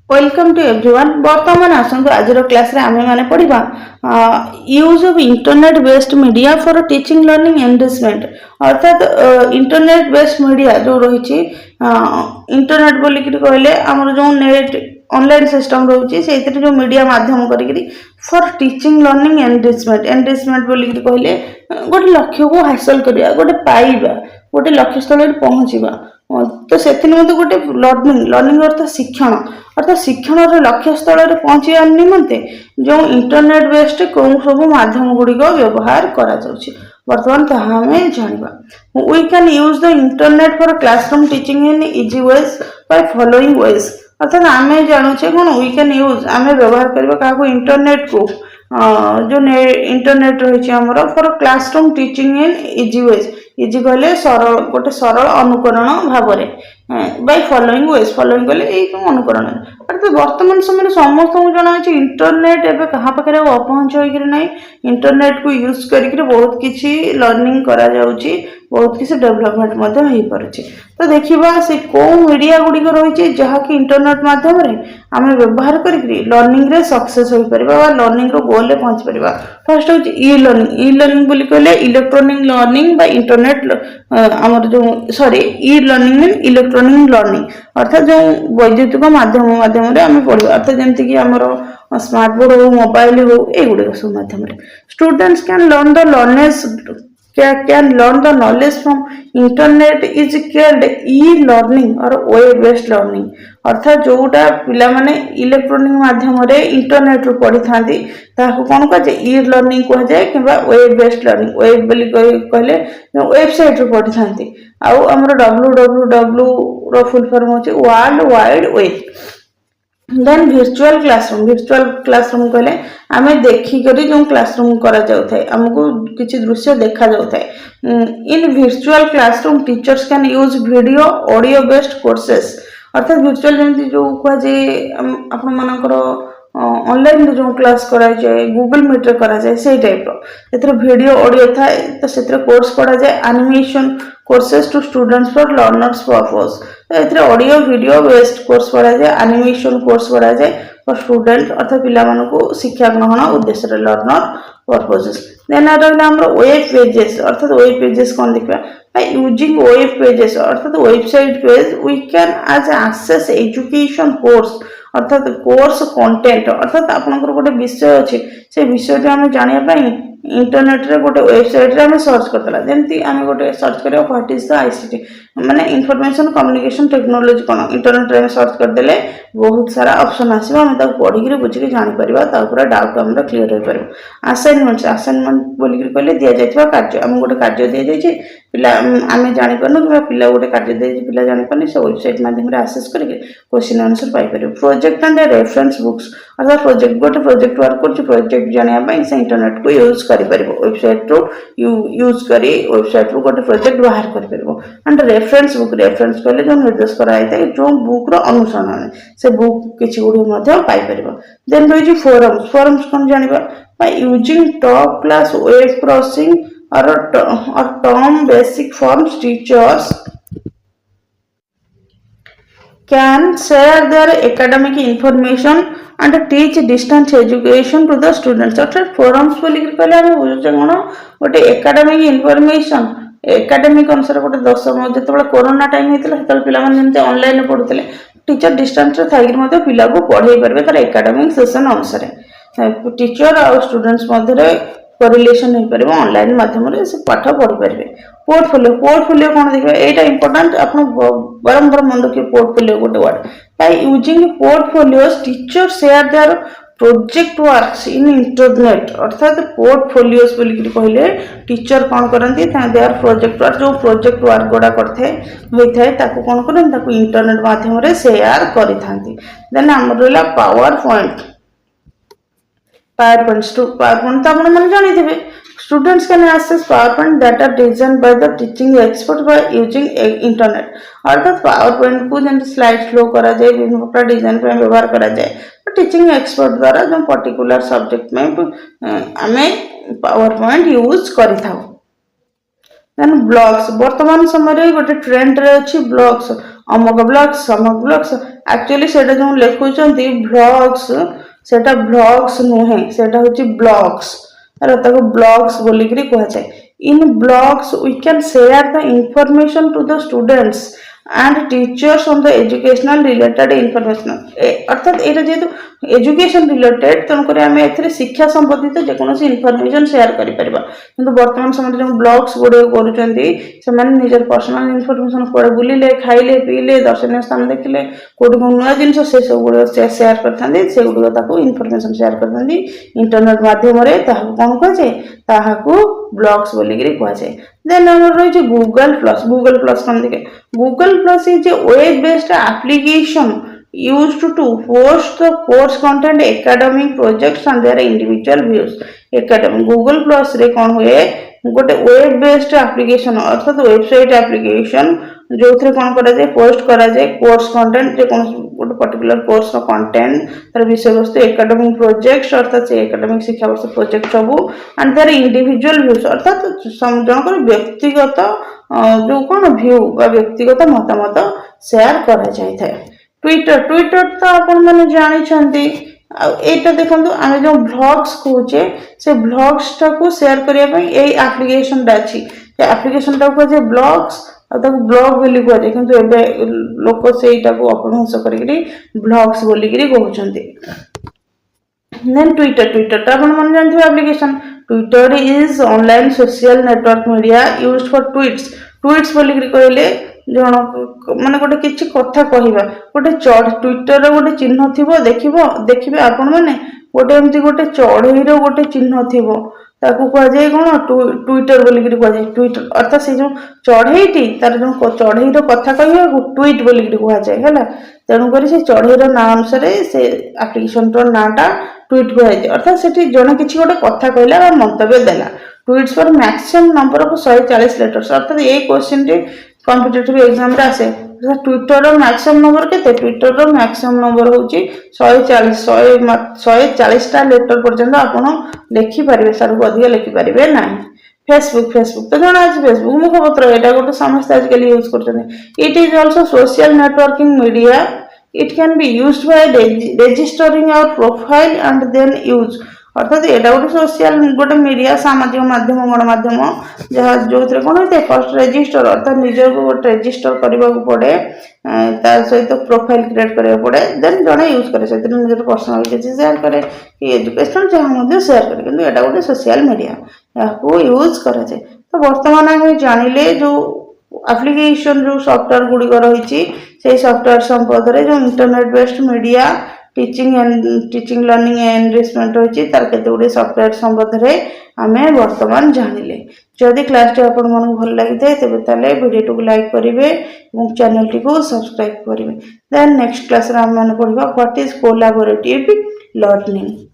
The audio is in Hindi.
Welcome to everyone. बर्तमान आसतु आज क्लास रे आमे माने पढ़िबा use of internet based media for teaching learning engagement. अर्थात इंटरनेट बेस्ड मीडिया जो रही इंटरनेट बोली कहले आमर जो नेट ऑनलाइन सिस्टम रही से जो मीडिया माध्यम करी for teaching learning engagement engagement बोली कहले गोटे लक्ष्य को हासिल करिया गोटे पाइबा गोटे लक्ष्य स्थल पहुँचवा तो से गोटे लर्निंग लर्निंग अर्थात शिक्षण अर्थात शिक्षण लक्ष्य स्थल पहुँचा निमंते जो इंटरनेट बेस्ड कौन सब माध्यम गुड़िक व्यवहार करा बर्तमान आम जाना we can use the internet for classroom teaching in easy ways by following ways. अर्थात आम जानूचे कौन वी कैन यूज आम व्यवहार करवा क्या इंटरनेट को जो इंटरनेट रही आमर for classroom teaching in easy veg easy कहले सरल गोटे सरल अनुकरण भाव बाय फॉलोइंग वेज फॉलोइंग कहले अनुकरण अर्थात वर्तमान समय समस्त को जना इंटरनेट एवं क्या पाखे अपहंच होना इंटरनेट को यूज करके बहुत किसी लर्निंग करा जाउची बहुत किसी डेवलपमेंट हो पारे। तो देखा से कौ मीडिया गुड़िक रही जहाँकि इंटरनेट मध्यम आम व्यवहार कर लर्निंग रे सक्सेस हो पार लर्निंग रो गोल रे पहुंच पार। फर्स्ट हूँ ई लर्निंग बोली कहले इलेक्ट्रॉनिक लर्निंग बा इंटरनेट आमर जो sorry e learning mean electronic learning अर्थात जो वैद्युतिक माध्यम माध्यम आम पढ़ा अर्थात जमीक आमर स्मार्ट बोर्ड हो मोबाइल हो युग सब माध्यम students can learn the learners can learn the knowledge from internet is called e-learning or web based learning। अर्थात जोटा पिला माने इलेक्ट्रॉनिक माध्यम रे इंटरनेट रू पढ़ी थांती ताको कोन कह जे ई लर्निंग कह जाए किबा वेब बेस्ड लर्निंग वेब बोली कहले वेबसाइट रू पढ़ी थांती आउ हमर www रो फुल फॉर्म होचे world wide web. Then virtual classroom कहले आम देखिक जो क्लासरूम करा आमको किसी दृश्य देखा इन virtual classroom teachers can use video audio based courses. अर्थात virtual जमी जो कहुए आपण मानकर ऑनलाइन जो क्लास कराए गूगल मीट रे कराए से टाइप वीडियो ऑडियो थाए तो से कोर्स पढ़ा जाए animation courses to students for learners purpose. तो ऑडियो वीडियो बेस्ड कोर्स पढ़ा जाए एनिमेशन कोर्स पढ़ा जाए फॉर स्टूडेंट अर्थात पिला शिक्षा ग्रहण उद्देश्य लर्नर पर्पसेस। देन रहा वेब पेजेस अर्थात वेब पेजेस कौन देखा यूजिंग वेब पेजेस अर्थात वेबसाइट पेज वी कैन आज एक्सेस एजुकेशन कोर्स अर्थात कोर्स कंटेंट अर्थात आपनकर गोटे विषय अच्छे से विषय आम जानापी इंटरनेट रे गोटे वेबसाइट रे आम सर्च करदेला जमी आम गोटे सर्च करा व्हाट इज द आईसीटी माने इनफॉरमेशन कम्युनिकेशन टेक्नोलॉजी कौन इंटरनेट रे सर्च करदेले बहुत सारा ऑप्शन आसो आम पढ़ी बुझी जापर डाउट आम क्लीयर हो पार। असाइनमेंट बोल कहले दि जाइए कार्य आम गोटे कार्य दि जाइए पिला आम जापर कि पिला गोटे कार्य दे पिला जापर से वेबसाइट माध्यम आसेस करके question answer Piper. Project and reference books अर्थात प्रोजेक्ट गोटे प्रोजेक्ट वर्क कर प्रोजेक्ट जानापी से इंटरनेट को यूज कर वेबसाइट रू यूज कर वेबसाइट रू गोटे प्रोजेक्ट बाहर कर। एंड रेफरेंस बुक रेफरेंस कहले जो निर्देश कराई जो बुक रो अनुसरण से बुक किसी गुड़ी पाइपर। देन रही फोरम्स फोरम्स कौन जाना by using top class web browsing or term basic forms teachers can share their academic information and teach distance education to the students। अर्थात forums बोली कहले हम बुझे कौन गोटे एकेडमिक इनफॉरमेशन एकेडमिक अनुसार गोटे दशम जो कोरोना टाइम होता है पे ऑनलाइन पढ़ुते टीचर डिस्टेंस थी पिला को पढ़े पारे तार एकेडमिक सेशन अनुसार टीचर और स्टूडेंट्स मध्य कोरिलेशन हो पार ऑनलाइन माध्यम से पाठ पढ़ी पारे। पोर्टफोलियो पोर्टफोलियो कौन देखिए यहाँ इंपोर्टाट आप बारंबार मन रखिए पोर्टफोलियो गोटे word by using portfolios teacher share their project works in internet. अर्थात पोर्टफोलियोस बोलिक कहले टीचर कौन करती देयर प्रोजेक्ट वर्क जो प्रोजेक्ट वर्क गुड़ा करते होता है कौन करते इंटरनेट माध्यम शेयर करी। देन आम रहा पावर पॉइंट तो आपने जानी students can access power point that are design by the teaching expert by using internet. अर्थात पावर पॉइंट को जब स्लाइड फ्लो करा जाए विभिन्न प्रकार डिजाइन पे व्यवहार करा जाए टीचिंग एक्सपर्ट द्वारा जो पर्टिकुलर सब्जेक्ट में आम पावर पॉइंट यूज करि थाउ। देन ब्लॉग्स वर्तमान समय गोटे ट्रेंड रे अछि ब्लॉग्स ଅମକ ବ୍ଲଗ୍ସ ସମକ ବ୍ଲଗ୍ସ ଆକ୍ଚୁଆଲି ସେଇଟା ଯେଉଁ ଲେଖୁଛନ୍ତି ଭ୍ଲଗ୍ସ ସେଇଟା ଭ୍ଲଗ୍ସ ନୁହେଁ ସେଇଟା ହେଉଛି ବ୍ଲଗ୍ସ ହେଲା ତାକୁ ବ୍ଲଗ୍ସ ବୋଲିକିରି କୁହାଯାଏ in blogs we can share the information to the students and teachers on the educational related information अर्थात ये जेहेतु एजुकेशन रिलेटेड तेणुक आम ए शिक्षा संबंधित जेकोसी इनफर्मेशन सेयार करें बर्तमान समय जो ब्लग्स गुड़े कर पर्सनाल इनफर्मेशन कड़े बुलिले खाइले पीले दर्शनीय स्थान देखिले कौट नुआ जिन से सब गुड़ सेयार करते से गुड़िक इनफर्मेशन सेयार करते इंटरनेट मध्यम कौन कहुए ब्लग्स बोलिकी कहुए देन रही गूगल प्लस कौन देखे Google plus is a web based application used to post the course content academic projects and their individual views academic google plus रे कौन हुए गोटे वेब बेस्ड एप्लीकेशन अर्थात वेबसाइट एप्लीकेशन जो थे कौन करा जाए पोस्ट करा जाए कोर्स कंटेंट जे कौन गोटे पर्टिकुलर कोर्स का कंटेंट तार विषय वस्तु एकेडमिक प्रोजेक्ट्स अर्थात से एकेडमिक शिक्षा वर्ष प्रोजेक्ट सब एंड तार इंडिविजुअल व्यूज अर्थात जनकर व्यक्तिगत जो कौन व्यू बा व्यक्तिगत मतामत शेयर करा जाए थे ट्विटर तो आपण मैंने जानी एटा देखो आम जो ब्लॉग्स कहे से ब्लॉग्स टाक शेयर करने एप्लिकेशन अच्छी एप्लिकेशन टाक कहे ब्लॉग्स ब्लॉग बोली कहुए कि लोक से अपभ्रंश कर ब्लॉग्स बोलिक कहते देन ट्विटर तो आप जानते application Twitter is online social network media used for tweets बोलिक कहले जन माने गोटे किसी कथा कहवा गोटे ट्विटर गोटे चिन्ह थी देखिए आपण मैंने गोटे एमती गोटे चढ़ईर गोटे चिन्ह थी कहुए कौन ट्विटर बोलिक कहुए ट्विटर अर्थात से जो चढ़ईटी तार जो चढ़ईर कथा कहवा ट्वीट बोलिक कहुए है तेणुक से चढ़ईर ना अनुसार से एप्लिकेशन नाटा ट्वीट कहुए अर्थात से जड़े किसी गोटे कथा कहला मंतव्य देला tweets for maximum number of 140 letters अर्थात ये क्वेश्चन कॉम्पिटिटिव एग्जाम रे आसे ट्विटर मैक्सिमम नंबर के ट्विटर मैक्सिमम नंबर होची 140 टा लेटर पर्यंत आपण लिखि पारिबे सारू अधिक लिखि पारिबे नाही फेसबुक तो जाना आज फेसबुक मुखपत्र एटा गोटे समस्त आजकल यूज करछन it is also social networking media it can be used by registering our profile and then use अर्थात यहाँ गोटे सोशल गोटे मीडिया सामाजिक माध्यम गणमाध्यम जहाँ जो कौन होता है फर्स्ट रेजिस्टर अर्थात निज को गोटे रेजिस्टर करने को पड़े सहित प्रोफाइल क्रिएट करा पड़े देन जड़े यूज करे से निज पर्सनाल किसी सेयार करे कि एजुकेशनल जहाँ सेयार करे कि यहाँ गोटे सोशल मीडिया यहाँ यूज करे तो बर्तमान आम जानिले जो एप्लिकेशन जो सॉफ्टवेयर गुड़िक रही से सॉफ्टवेयर संपर्क जो internet based media teaching learning enrichment रही तार केते गुड़े सॉफ्टवेयर संबंध में आम बर्तमान जानिले जदि क्लास टी आपण मन भल लगी थाए तेबे ताले वीडियो को लाइक करेंगे और चैनल टी को सब्सक्राइब करेंगे देन नेक्स्ट क्लास रे आम पढ़ा व्हाट इज कोलैबोरेटिव लर्निंग।